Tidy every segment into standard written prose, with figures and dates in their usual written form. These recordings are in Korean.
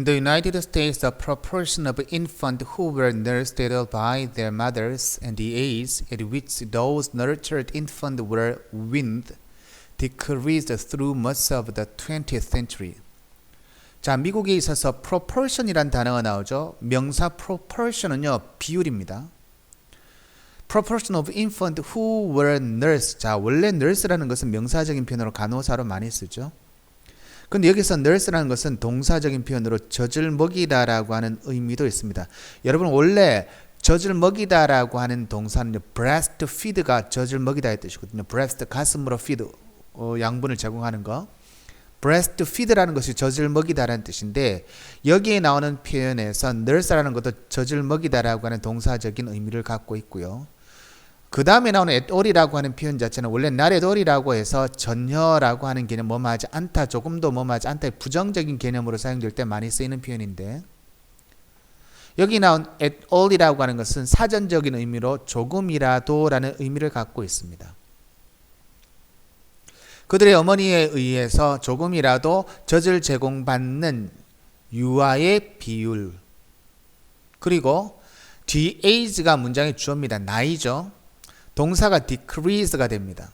In the United States, the proportion of infants who were nursed by their mothers and the age at which those nurtured infants were weaned decreased through much of the 20th century. 자, 미국에 있어서 proportion이란 단어가 나오죠. 명사 proportion은요, 비율입니다. Proportion of infant who were nursed. 자, 원래 nurse라는 것은 명사적인 표현으로 간호사로 많이 쓰죠. 근데 여기서 nurse라는 것은 동사적인 표현으로 젖을 먹이다라고 하는 의미도 있습니다. 여러분 원래 젖을 먹이다라고 하는 동사는 breastfeed가 젖을 먹이다의 뜻이거든요. breast 가슴으로 feed 양분을 제공하는 거. breastfeed라는 것이 젖을 먹이다라는 뜻인데 여기에 나오는 표현에서 nurse라는 것도 젖을 먹이다라고 하는 동사적인 의미를 갖고 있고요. 그 다음에 나오는 at all이라고 하는 표현 자체는 원래 not at all이라고 해서 전혀라고 하는 개념 뭐뭐하지 않다, 조금도 뭐뭐하지 않다의 부정적인 개념으로 사용될 때 많이 쓰이는 표현인데 여기 나온 at all이라고 하는 것은 사전적인 의미로 조금이라도라는 의미를 갖고 있습니다. 그들의 어머니에 의해서 조금이라도 젖을 제공받는 유아의 비율 그리고 the age가 문장의 주어입니다. 나이죠. 동사가 decrease가 됩니다.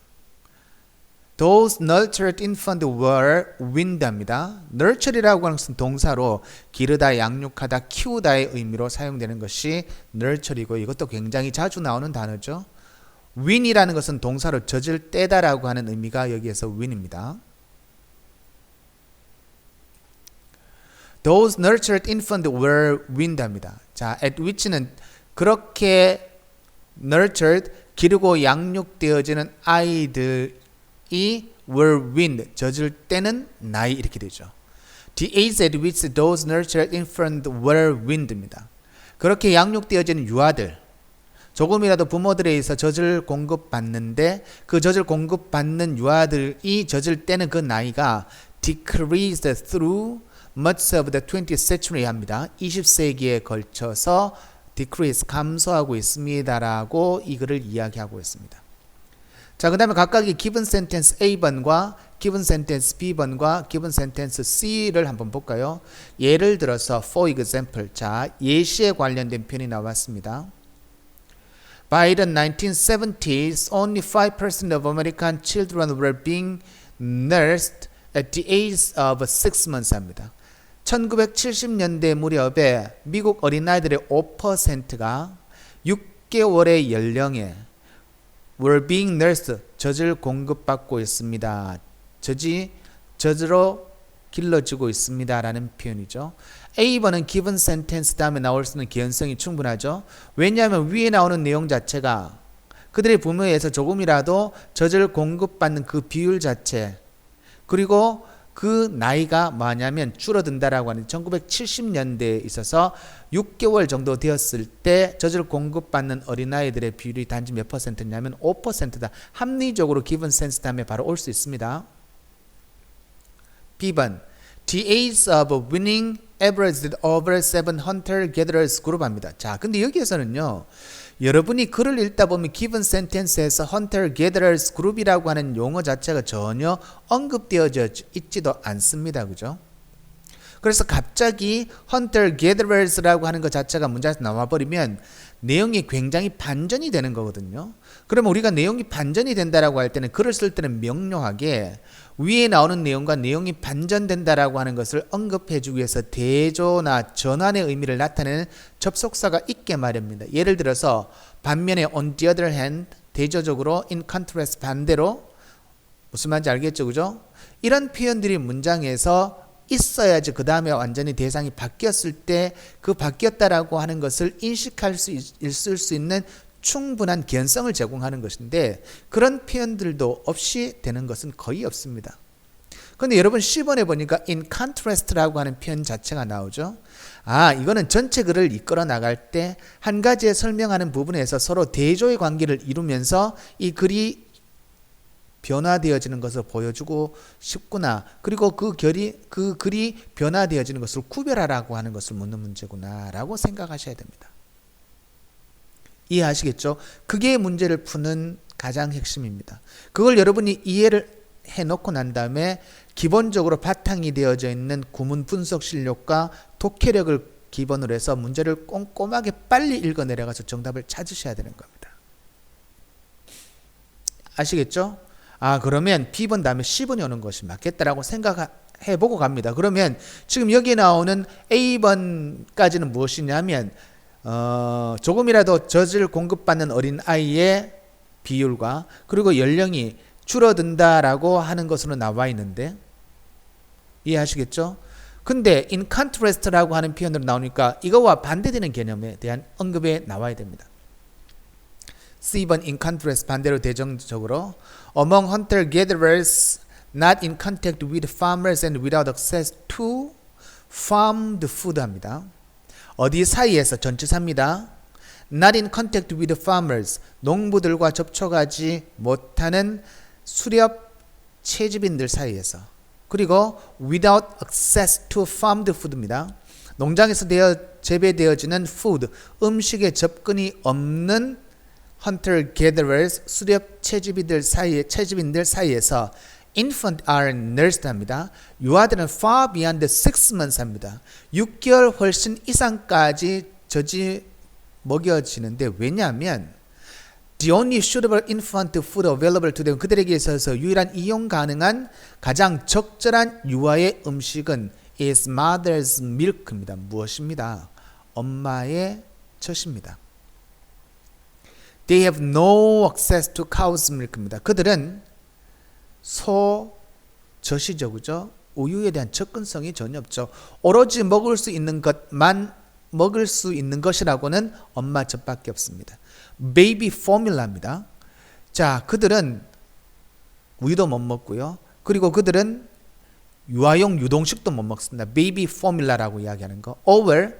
Those nurtured infants were weaned입니다. nurture이라고 하는 것은 동사로 기르다, 양육하다, 키우다의 의미로 사용되는 것이 nurture이고 이것도 굉장히 자주 나오는 단어죠. wean이라는 것은 동사로 젖을 떼다라고 하는 의미가 여기에서 wean입니다. Those nurtured infants were weaned입니다. 자, at which는 그렇게 nurtured, 기르고 양육되어지는 아이들이 were weaned, 젖을 떼는 나이 이렇게 되죠. The age at which those nurtured infants were weaned입니다. 그렇게 양육되어지는 유아들, 조금이라도 부모들에 의해서 젖을 공급받는데 그 젖을 공급받는 유아들이 젖을 떼는 그 나이가 decreased through much of the 20th century 합니다. 20세기에 걸쳐서 decrease, 감소하고 있습니다라고 이 글을 이야기하고 있습니다. 자, 그 다음에 각각의 given sentence A번과 given sentence B번과 given sentence C를 한번 볼까요? 예를 들어서 for example, 자, 예시에 관련된 표현이 나왔습니다. By the 1970s, only 5% of American children were being nursed at the age of 6 months 합니다. 1970년대 무렵에 미국 어린아이들의 5%가 6개월의 연령에 were being nursed, 젖을 공급받고 있습니다. 젖으로 길러지고 있습니다. 라는 표현이죠. A번은 given sentence 다음에 나올 수 있는 개연성이 충분하죠. 왜냐하면 위에 나오는 내용 자체가 그들의 부모에 의해서 조금이라도 젖을 공급받는 그 비율 자체 그리고 그 나이가 뭐냐면 줄어든다라고 하는 1970년대에 있어서 6개월 정도 되었을 때 젖을 공급받는 어린아이들의 비율이 단지 몇 퍼센트냐면 5%다. 합리적으로 given sense 다음에 바로 올 수 있습니다. B번 The age of winning averaged over 7 hunter-gatherers group 합니다. 자, 근데 여기에서는요. 여러분이 글을 읽다 보면 given sentence에서 hunter-gatherers group이라고 하는 용어 자체가 전혀 언급되어져 있지도 않습니다. 그죠? 그래서 갑자기 hunter-gatherers라고 하는 것 자체가 문장에서 나와버리면 내용이 굉장히 반전이 되는 거거든요. 그러면 우리가 내용이 반전이 된다라고 할 때는 글을 쓸 때는 명료하게 위에 나오는 내용과 내용이 반전된다라고 하는 것을 언급해주기 위해서 대조나 전환의 의미를 나타내는 접속사가 있게 마련입니다. 예를 들어서 반면에 on the other hand, 대조적으로 in contrast, 반대로 무슨 말인지 알겠죠? 그죠? 이런 표현들이 문장에서 있어야지 그 다음에 완전히 대상이 바뀌었을 때 그 바뀌었다라고 하는 것을 인식할 수 있을 수 있는 충분한 개연성을 제공하는 것인데 그런 표현들도 없이 되는 것은 거의 없습니다. 그런데 여러분 10번에 보니까 in contrast라고 하는 표현 자체가 나오죠. 아, 이거는 전체 글을 이끌어 나갈 때 한 가지에 설명하는 부분에서 서로 대조의 관계를 이루면서 이 글이 변화되어지는 것을 보여주고 싶구나. 그리고 그 글이 변화되어지는 것을 구별하라고 하는 것을 묻는 문제구나 라고 생각하셔야 됩니다. 이해하시겠죠? 그게 문제를 푸는 가장 핵심입니다. 그걸 여러분이 이해를 해놓고 난 다음에 기본적으로 바탕이 되어져 있는 구문 분석 실력과 독해력을 기본으로 해서 문제를 꼼꼼하게 빨리 읽어 내려가서 정답을 찾으셔야 되는 겁니다. 아시겠죠? 그러면 B번 다음에 C번이 오는 것이 맞겠다라고 생각해보고 갑니다. 그러면 지금 여기 나오는 A번까지는 무엇이냐면 조금이라도 젖을 공급받는 어린아이의 비율과 그리고 연령이 줄어든다라고 하는 것으로 나와 있는데 이해하시겠죠? 근데 in contrast라고 하는 표현으로 나오니까 이거와 반대되는 개념에 대한 언급에 나와야 됩니다. C번 in contrast 반대로 대정적으로 among hunter-gatherers not in contact with farmers and without access to farmed food 합니다. 어디 사이에서 전치사입니다. Not in contact with farmers 농부들과 접촉하지 못하는 수렵 채집인들 사이에서 그리고 without access to farmed food입니다. 농장에서 재배되어지는 food 음식에 접근이 없는 hunter-gatherers 수렵 채집인들 사이에서 infant are nursed 합니다. 유아들은 far beyond 6 months 합니다. 6개월 훨씬 이상까지 젖이 먹여지는데 왜냐하면 the only suitable infant food available to them 그들에게 있어서 유일한 이용 가능한 가장 적절한 유아의 음식은 is mother's milk입니다. 무엇입니다? 엄마의 젖입니다. They have no access to cow's milk입니다. 그들은 소 젖이죠, 그죠? 우유에 대한 접근성이 전혀 없죠. 오로지 먹을 수 있는 것만 먹을 수 있는 것이라고는 엄마 젖밖에 없습니다. 베이비 포뮬라입니다. 자, 그들은 우유도 못 먹고요. 그리고 그들은 유아용 유동식도 못 먹습니다. 베이비 포뮬라라고 이야기하는 거. or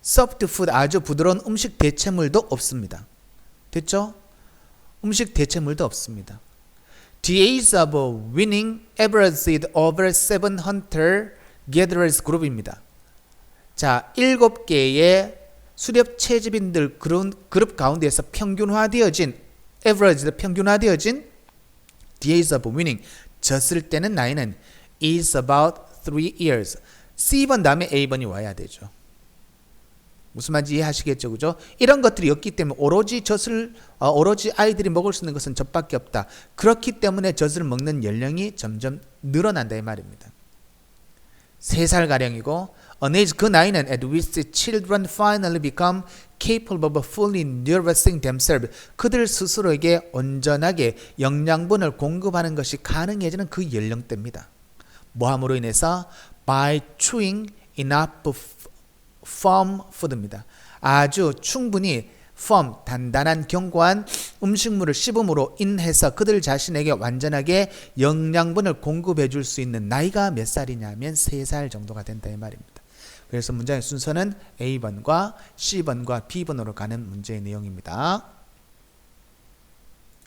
soft food 아주 부드러운 음식 대체물도 없습니다. 됐죠? 음식 대체물도 없습니다. The age of winning averaged over 7 hunter-gatherers group입니다. 자, 7개의 수렵 채집인들 그룹 가운데에서 평균화되어진 평균화되어진 the age of winning 졌을 때는 나이는 is about 3 years. C번 다음에 A번이 와야 되죠. 무슨 말인지 이해하시겠죠, 그죠? 이런 것들이 없기 때문에 오로지 아이들이 먹을 수 있는 것은 젖밖에 없다. 그렇기 때문에 젖을 먹는 연령이 점점 늘어난다 이 말입니다. 3살 가량이고 an age 그 나이는 at which children finally become capable of fully nourishing themselves. 그들 스스로에게 온전하게 영양분을 공급하는 것이 가능해지는 그 연령대입니다. 뭐함으로 인해서 by chewing enough firm food입니다. 아주 충분히 firm, 단단한 견고한 음식물을 씹음으로 인해서 그들 자신에게 완전하게 영양분을 공급해 줄 수 있는 나이가 몇 살이냐면 3살 정도가 된다 이 말입니다. 그래서 문장의 순서는 A번과 C번과 B번으로 가는 문제의 내용입니다.